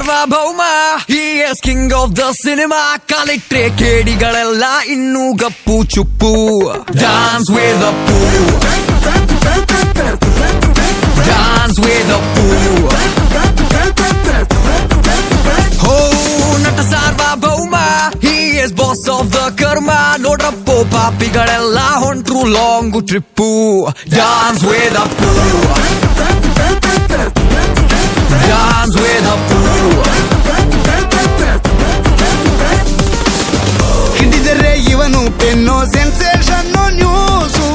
ಸಾರ್ವಭೌಮ he is king of the cinema ಕಾಲಿಟ್ರೆ ಕೇಡಿಗಳೆಲ್ಲ ಇನ್ನೂ ಗಪ್ಪು ಚುಪ್ಪು dance with the poo dance with the poo oh ನಟ ಸಾರ್ವಭೌಮ he is boss of the karma ನೋಡ್ರಪ್ಪೋ ಪಾಪಿಗಳೆಲ್ಲ ಹೊಂಟ್ರು long trip dance with the poo dance with the poo ಹಿಡಿದರೆ ಇವನು ಪೆನ್ನೋ sensation news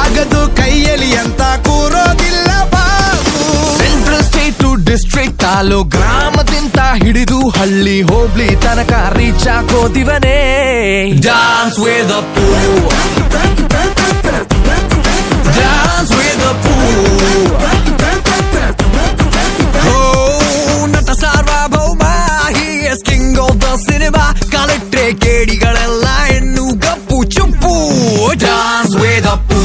ಆಗದು ಕೈಯಲ್ಲಿ ಅಂತ ಕೂರೋದಿಲ್ಲ boss central state to district ತಾಲೂ ಗ್ರಾಮದಿಂದ ಹಿಡಿದು ಹಳ್ಳಿ ಹೋಬ್ಳಿ ತನಕ ರೀಚ್ ಆಗೋದಿವನೇ ಡಾನ್ಸ್ ವಿತ್ ದ ಪೂ ಡಾನ್ಸ್ ವಿತ್ ದ ಪೂ ನಟ ಸಾರ್ವಭೌಮ he is king of the cinema ಕಾಲಿಟ್ರೆ ಕೇಡಿಗಳೆಲ್ಲ ಹೆಣ್ಣು ಗಪ್ಪು ಚುಪ್ಪು ಡಾನ್ಸ್ ವಿತ್ ದ ಪೂ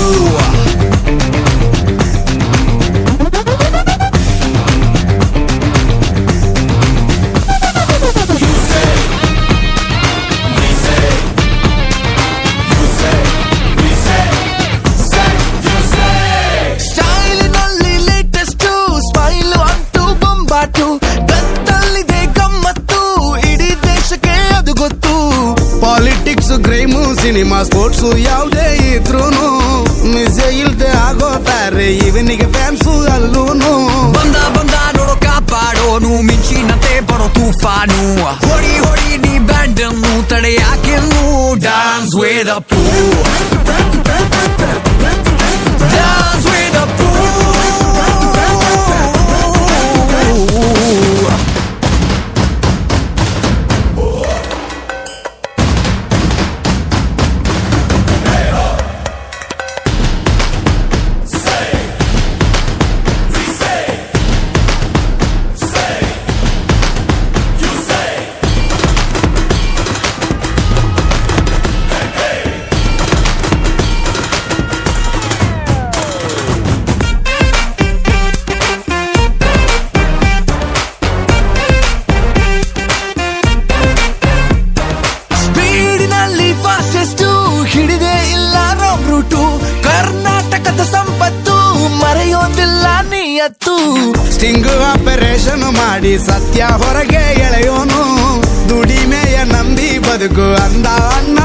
ಸ್ಟೈಲಿನಲ್ಲಿ ಲೇಟೆಸ್ಟ್ ಸ್ಮೈಲ್ ಅಂತೂ ಬೊಂಬಾಟು ಗತ್ತಲ್ಲಿದೆ ಗಮ್ಮತ್ತು ಇಡೀ ದೇಶಕ್ಕೆ ಅದು ಗೊತ್ತು ಪಾಲಿಟಿಕ್ಸ್ ಕ್ರೈಮು ಸಿನಿಮಾ ಸ್ಪೋರ್ಟ್ಸು ಯಾವುದೇ ಇದ್ರೂನು ಮಿಸೆ ಇಲ್ದೆ ಆಗೋತಾರೆ ಇವನಿಗೆ ಫ್ಯಾನ್ಸು ಅಲ್ಲೂನು ಬಂದ ನೋಡೋ ಕಾಪಾಡೋನು ಮಿಂಚಿನತೆ ಬರೋ ತೂಫಾನು ಹೊಡಿ ನೀ ಬ್ಯಾಂಡ್ ಅನ್ನು ತಡೆಯಾಕೆನ್ನು ಡಾನ್ಸ್ ವಿತ್ ದ ಪೂ ಡಾನ್ಸ್ ವಿತ್ ದ ಪೂ ಹಿಡಿದೇ ಇಲ್ಲ ರಾಂಗ್ ರೂಟು ಕರ್ನಾಟಕದ ಸಂಪತ್ತು ಮರೆಯೋದಿಲ್ಲ ನಿಯತ್ತು ಸ್ಟಿಂಗ್ ಆಪರೇಷನ್ ಮಾಡಿ ಸತ್ಯ ಹೊರಗೆ ಎಳೆಯೋನು ದುಡಿಮೆಯ ನಂಬಿ ಬದುಕು ಅಂದ ಅಣ್ಣ